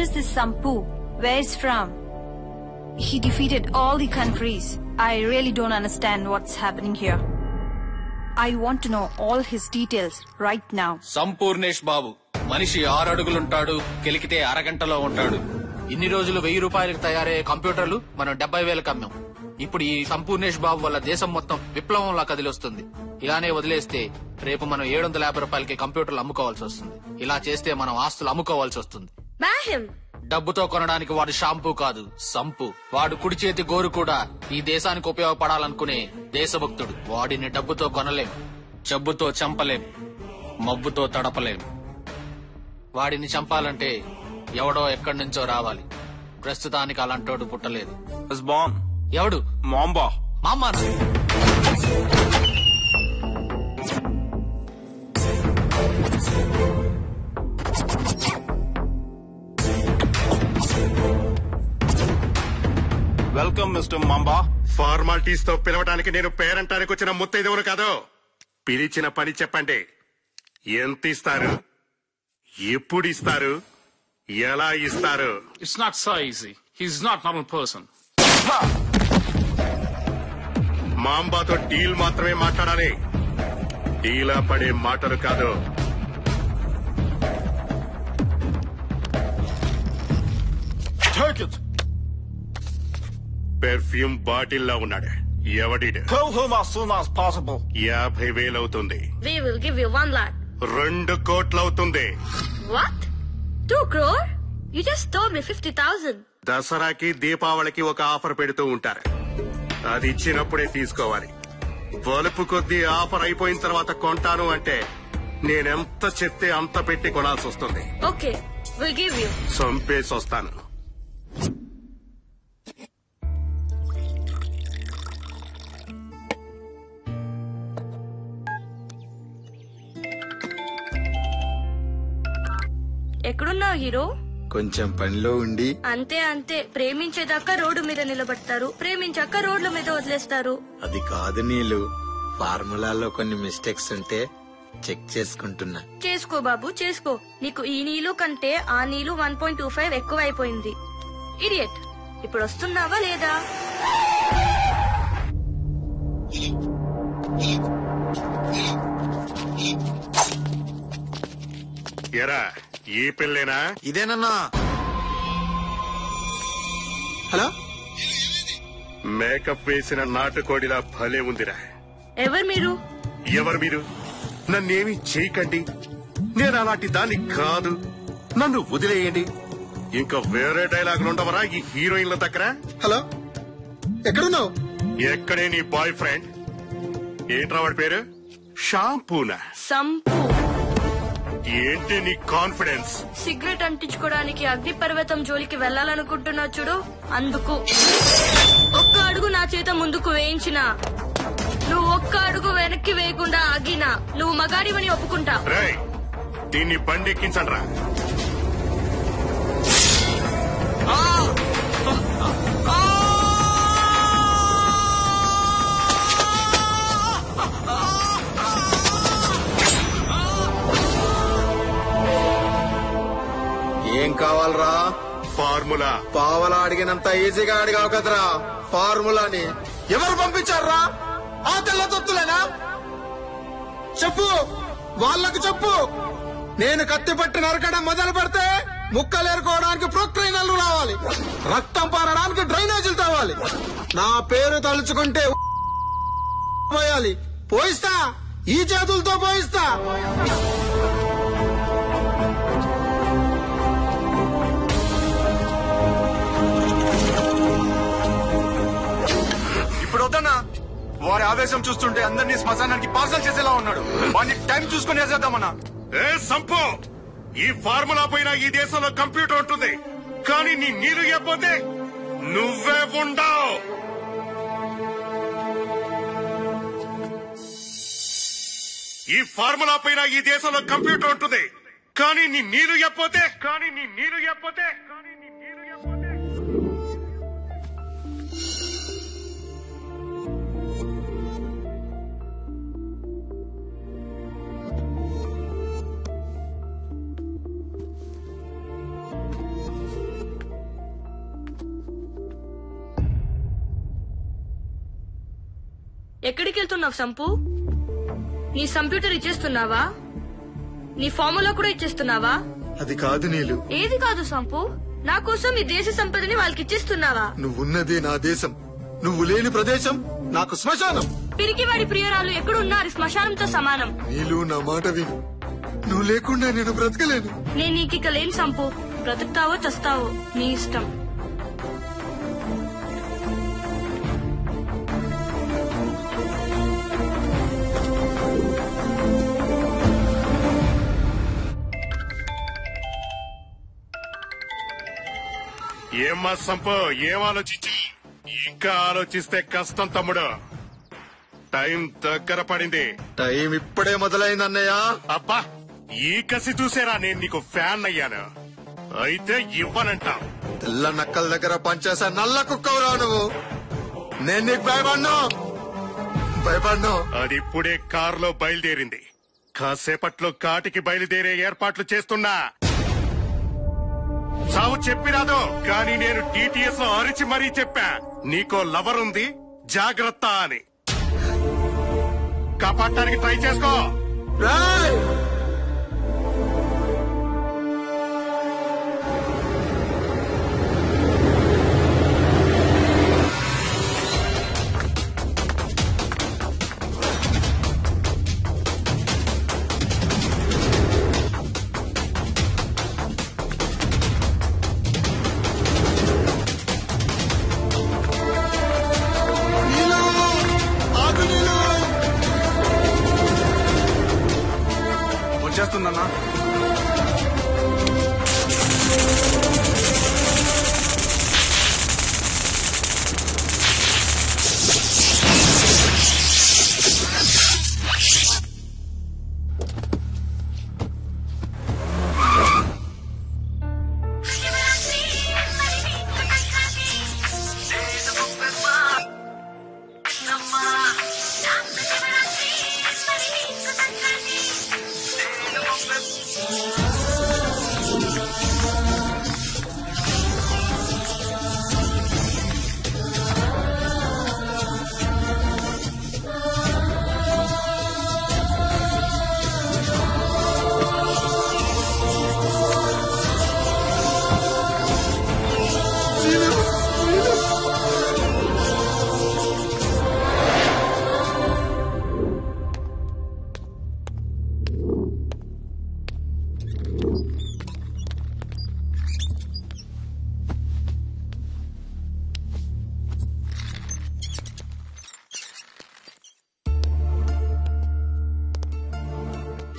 is this Sampu? Where's from? He defeated all the countries. I really don't understand what's happening here. I want to know all his details right now. Sampoornesh Babu మనిషి 6 అడుగులుంటాడు, గెలికితే అరగంటలో ఉంటాడు. ఇన్ని రోజులు 1000 రూపాయలకు తయారయ్యే కంప్యూటర్లు మనం 70,000కి అమ్మాం. ఇప్పుడు ఈ సంపూర్ణేష్ బాబు వల్ల దేశం మొత్తం విప్లవంలా కదిలొస్తుంది. ఇలానే వదిలేస్తే రేపు మనం 750 రూపాయలకి కంప్యూటర్లు అమ్ముకోవాల్సి వస్తుంది. ఇలా చేస్తే మనం ఆస్తులు అమ్ముకోవాల్సి వస్తుంది. డబ్బుతో కొనడానికి వాడు షాంపూ కాదు, సంపు. వాడు కుడి చేతి గోరు కూడా ఈ దేశానికి ఉపయోగపడాలనుకునే దేశభక్తుడు. వాడిని డబ్బుతో కొనలేం, జబ్బుతో చంపలేం, మబ్బుతో తడపలేం. వాడిని చంపాలంటే ఎవడో ఎక్కడి నుంచో రావాలి. ప్రస్తుతానికి అలాంటోడు పుట్టలేదు. ఎవడు? మాంబా. మామా. Welcome mister mamba. ఫార్మాలిటీస్ తో పిలవడానికి నేను పేరంటానికి వచ్చిన ముత్తైదువులు కాదు. పిలిచిన పని చెప్పండి. ఎంత ఇస్తారు, ఎప్పుడు ఇస్తారు, ఎలా ఇస్తారు? It's not so easy. He's not normal person. మాంబాతో డీల్ మాత్రమే మాట్లాడాలి, డీలా పడే మాటలు కాదు. Take it. పెర్ఫ్యూమ్ బాటిల్లా ఉన్నాడు. ఎవడిడు? Kill him as soon as possible. 50,000 అవుతుంది. We will give you 1 lakh. 2 కోట్లు అవుతుంది. What? 2 crore? You just told me 50,000. దసరాకి దీపావళికి ఒక ఆఫర్ పెడుతూ ఉంటారు. అది ఇచ్చినప్పుడే తీసుకోవాలి. బలుపు కొద్దీ ఆఫర్ అయిపోయిన తర్వాత కొంటాను అంటే నేనెంత చెప్తే అంత పెట్టి కొనాల్సి వస్తుంది. Okay, we'll give you. చంపేసి వస్తాను. ఎక్కడున్నావు హీరో? కొంచెం పనిలో ఉండి. అంతే అంతే, ప్రేమించేదాకా రోడ్డు మీద నిలబడతారు, ప్రేమించాక రోడ్ల మీద వదిలేస్తారు. అది కాదు నీలు, ఫార్ములాలో కొన్ని మిస్టేక్స్ ఉంటే చెక్ చేసుకుంటున్నా. చేసుకో బాబు చేసుకో. నీకు ఈ నీళ్ళు కంటే ఆ నీళ్ళు 1.25 ఎక్కువ అయిపోయింది. ఇడియట్. ఇప్పుడు వస్తున్నావా లేదా? ఎరా, ఈ పిల్లేనా? ఇదేనన్నా. హలో, మేకప్ వేసిన నాటుకోడిలా భలే ఉందిరా. ఎవరు మీరు? ఎవరు మీరు? నన్నేమి చేయకండి, నేను అలాంటి దాన్ని కాదు. నన్ను వదిలేయండి. ఇంకా వేరే డైలాగులు ఉండవరా ఈ హీరోయిన్ల దగ్గర? హలో, ఎక్కడున్నావు? ఎక్కడే నీ బాయ్ ఫ్రెండ్? ఏంట్రా వాడి పేరు? షాంపూనా? సంపు. ఏంటి నీ కాన్ఫిడెన్స్? సిగరెట్ అంటించుకోవడానికి అగ్నిపర్వతం జోలికి వెళ్లాలనుకుంటున్నా చూడు, అందుకు. ఒక్క అడుగు నా చేత ముందుకు వేయించినా, నువ్వు ఒక్క అడుగు వెనక్కి వేయకుండా ఆగినా నువ్వు మగాడివని ఒప్పుకుంటా. రేయ్, దీన్ని బండెక్కించండి రా. ఏం కావాలరా? ఫార్ములా. పావలా అడిగినంత ఈజీగా అడిగావు కదరా ఫార్ములాని. ఎవరు పంపించారా? ఆ తెల్ల తొత్తులేనా? చెప్పు, వాళ్ళకు చెప్పు. నేను కత్తి పట్టి నరకడం మొదలు పెడితే ముక్కలేరుకోవడానికి ప్రొక్లైనర్లు రావాలి, రక్తం పారడానికి డ్రైనేజీలు తవ్వాలి, నా పేరు తలుచుకుంటే పోయాలి. పోయిస్తా, ఈ చేతులతో పోయిస్తా. ఇప్పుడు వద్దన్నా, వారి ఆవేశం చూస్తుంటే అందరినీ శ్మశానానికి పార్సల్ చేసేలా ఉన్నాడు. వాడిని టైం చూసుకుని వేసేద్దామన్నా. ఏ సంపు, ఈ ఫార్ములా పైన ఈ దేశంలో కంప్యూటర్ ఉంటుంది, కానీ నీ నీరు ఇవ్వకపోతే నువ్వే ఉండవు. ఈ ఫార్ములా పైన ఈ దేశంలో కంప్యూటర్ ఉంటుంది, కానీ నీ నీరు ఇవ్వకపోతే ఎక్కడికి వెళ్తున్నావు సంపు? నీ కంప్యూటర్ ఇచ్చేస్తున్నావా? నీ ఫార్ములా కూడా ఇచ్చేస్తున్నావా? అది కాదు నీలు. ఏది కాదు సంపు? నా కోసం ఈ దేశ సంపదని వాళ్ళకి ఇచ్చేస్తున్నావా? నువ్వున్నదే నా దేశం, నువ్వు లేని ప్రదేశం నాకు శ్మశానం. పిరికివాడి ప్రియురాలు ఎక్కడున్నారు శ్మశానంతో సమానం. నీలు నా మాట విను, నువ్వు లేకుండా నేను బ్రతకలేను. నేను నీకిక లేని సంపు. బ్రతుకుతావో చస్తావో నీ ఇష్టం. ఏమ్మా సంపో, ఏం ఆలోచించి? ఇంకా ఆలోచిస్తే కష్టం తమ్ముడు. టైం దగ్గర పడింది. టైం ఇప్పుడే మొదలైంది అన్నయ్య. అబ్బా, ఈ కసి చూసేరా నేను నీకు ఫ్యాన్ అయ్యాను. అయితే ఇవ్వనంట. తెల్ల నక్కల దగ్గర పనిచేసా నల్ల కుక్కవురా నువ్వు. నేను నీకు భయపడ్ను. అది ఇప్పుడే కారులో బయలుదేరింది. కాసేపట్లో కాటికి బయలుదేరే ఏర్పాట్లు చేస్తున్నా. సావు చెప్పిరాదు, కానీ నేను టీటీఎస్ లో అరిచి మరీ చెప్పా, నీకో లవర్ ఉంది జాగ్రత్త అని. కాపాడటానికి ట్రై చేసుకో. రాయ్ వచ్చేస్తుందన్నా.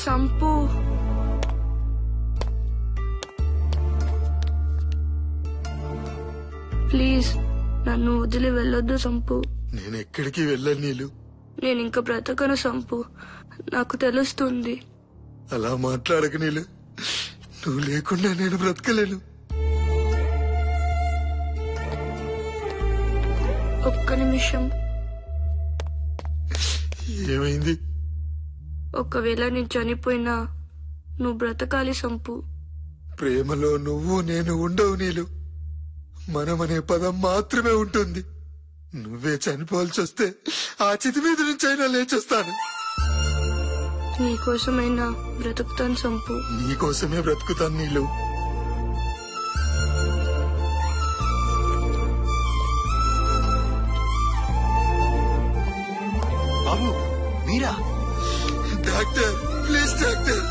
సంపు, ప్లీజ్ నన్ను వదిలి వెళ్ళొద్దు సంపు. నేను ఎక్కడికి వెళ్ళను నీలు. నేను ఇంకా బ్రతకను సంపు, నాకు తెలుస్తుంది. అలా మాట్లాడక నీలు, నువ్వు లేకుండా నేను బ్రతకలేను. ఒక్క నిమిషం. ఏమైంది? ఒకవేళ నేను చనిపోయినా నువ్వు బ్రతకాలి సంపు. ప్రేమలో నువ్వు నేను ఉండవు నీలు. మనమనే పదం మాత్రమే ఉంటుంది. నువ్వే చనిపోవాల్సి వస్తే ఆ చితి మీద నుంచైనా లేచొస్తాను. నీకోసమైనా బ్రతుకుతాను సంపు. నీకోసమే బ్రతుకుతాను నీలు. బాబు మీరా? డాక్టర్ ప్లీజ్ డాక్టర్,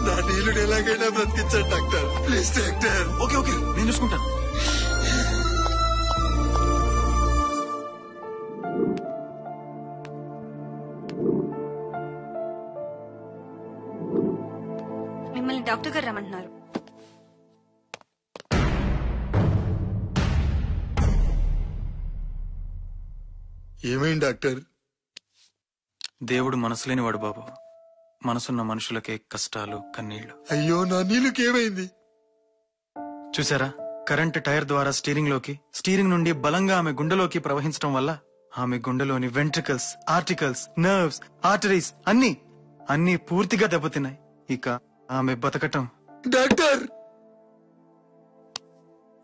నా నీళ్ళు ఎలాగైనా బ్రతికించాడు doctor. Please doctor. Okay okay, నేను చూసుకుంటాను. మిమ్మల్ని డాక్టర్ గారు రమ్మంటున్నారు. ఏమైంది డాక్టర్? దేవుడు మనసులేనివాడు బాబు. మనసున్న మనుషులకే కష్టాలు, కన్నీళ్లు. అయ్యో నా నీళ్ళకేమైంది? చూసారా, కరెంట్ టైర్ ద్వారా స్టీరింగ్ నుండి బలంగా ఆమె గుండెలోకి ప్రవహించడం వల్ల ఆమె గుండెలోని వెంట్రికల్స్, ఆర్టికల్స్, నర్వ్స్, ఆర్టరీస్ అన్నీ పూర్తిగా దెబ్బతిన్నాయి. ఇక ఆమె బతకటం. డాక్టర్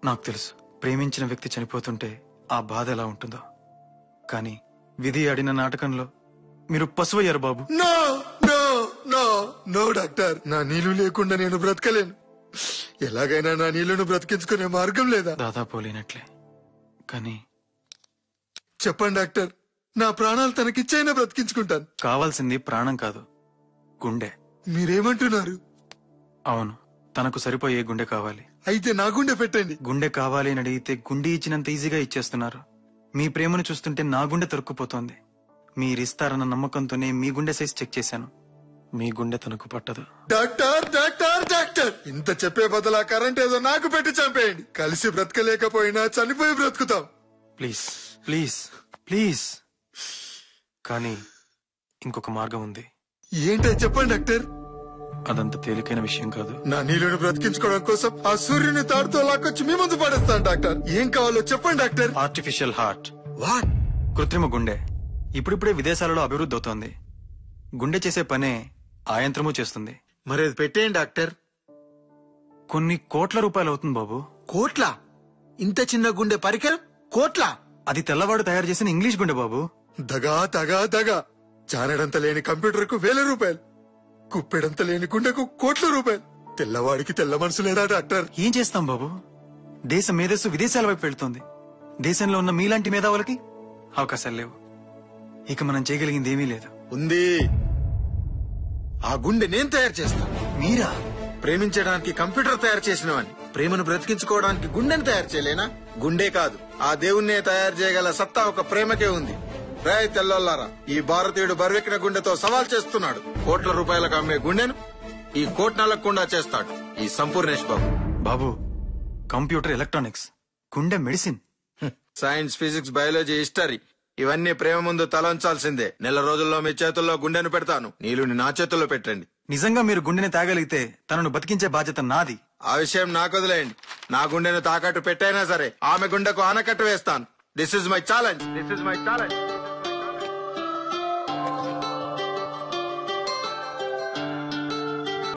నాకు తెలుసు, ప్రేమించిన వ్యక్తి చనిపోతుంటే ఆ బాధ ఎలా ఉంటుందో. కానీ విధి ఆడిన నాటకంలో మీరు పశువయ్యారు బాబు. No no no no doctor, నా నీళ్లు లేకుండా నేను బ్రతకలేను. ఎలాగైనా నా నీళ్లను బ్రతికించుకునే మార్గం లేదా? దాదాపు లేనట్లే. కానీ చెప్పండి డాక్టర్, నా ప్రాణాలు తనకిచ్చైనా బ్రతికించుకుంటాను. కావాల్సింది ప్రాణం కాదు, గుండె. మీరేమంటున్నారు? అవును, తనకు సరిపోయే గుండె కావాలి. అయితే నా గుండె పెట్టండి. గుండె కావాలి అని అడిగితే గుండె ఇచ్చినంత ఈజీగా ఇచ్చేస్తున్నారు. మీ ప్రేమను చూస్తుంటే నా గుండె తరుక్కుపోతోంది. మీరిస్తారన్న నమ్మకంతోనే మీ గుండె సైజ్ చెక్ చేశాను. మీ గుండె తనకు పట్టదు. డాక్టర్ డాక్టర్ డాక్టర్, ఇంత చెప్పే బదులా కరెంట్ ఏదో నాకు పెట్టి చంపేయండి. కలిసి బ్రతకలేకపోయినా చనిపోయి బ్రతుకుతాం. Please please please. కానీ ఇంకొక మార్గం ఉంది. ఏంటో చెప్పండి డాక్టర్. అదంత తేలికైన విషయం కాదు. నా నీళ్ళను బ్రతికించుకోవడం కోసం ఆ సూర్యుని తాడుతో లాక్కొచ్చి మీ ముందు పడేస్తాను డాక్టర్. ఏం కావాలో చెప్పండి డాక్టర్. Artificial heart. వాట్? కృత్రిమ గుండె ఇప్పుడిప్పుడే విదేశాలలో అభివృద్ధి అవుతోంది. గుండె చేసే పనే ఆ యంత్రము చేస్తుంది. మరి అది పెట్టేయండి డాక్టర్. కొన్ని కోట్ల రూపాయలు అవుతుంది బాబు. కోట్ల? ఇంత చిన్న గుండె పరికరం కోట్ల? అది తెల్లవాడు తయారు చేసిన ఇంగ్లీష్ గుండె బాబు. దగా దగా దగా. జానడంత లేని కంప్యూటర్ కు 1000 రూపాయలు, కుప్పెడంత లేని గుండెకు కోట్ల రూపాయలు. తెల్లవాడికి తెల్ల మనసు లేదా డాక్టర్? ఏం చేస్తాం బాబు? దేశ మేధస్సు విదేశాల వైపు వెళ్తోంది. దేశంలో ఉన్న మీలాంటి మేధావులకి అవకాశాలు లేవు. ఇక మనం చేయగలిగింది ఏమీ లేదు. ఉంది. ఆ గుండె నేను తయారు చేస్తాను. మీరా? ప్రేమించడానికి కంప్యూటర్ తయారు చేసినవాడిని, ప్రేమను బ్రతికించుకోవడానికి గుండెని తయారు చేయలేనా? గుండె కాదు, ఆ దేవుణ్ణే తయారు చేయగల సత్తా ఒక ప్రేమకే ఉంది. రాయ్ తెల్లోల్లారా, ఈ భారతీయుడు బరువెక్కిన గుండెతో సవాల్ చేస్తున్నాడు. కోట్ల రూపాయలకు అమ్మే గుండెను ఈ కోట్నలకుండా చేస్తాడు ఈ సంపూర్ణేష్ బాబు. బాబు, కంప్యూటర్ ఎలక్ట్రానిక్స్, గుండె medicine. Science, physics, biology, history ఇవన్నీ ప్రేమ ముందు తలంచాల్సిందే. నెల రోజుల్లో మీ చేతుల్లో గుండెను పెడతాను. నీళ్ళని నా చేతుల్లో పెట్టండి. నిజంగా మీరు గుండెని తాగలిగితే తనను బతికించే బాధ్యత నాది. ఆ విషయం నాకు వదిలేయండి. నా గుండెను తాకట్టు పెట్టైనా సరే ఆమె గుండెకు ఆనకట్టు వేస్తాను. This is my challenge. This is my challenge.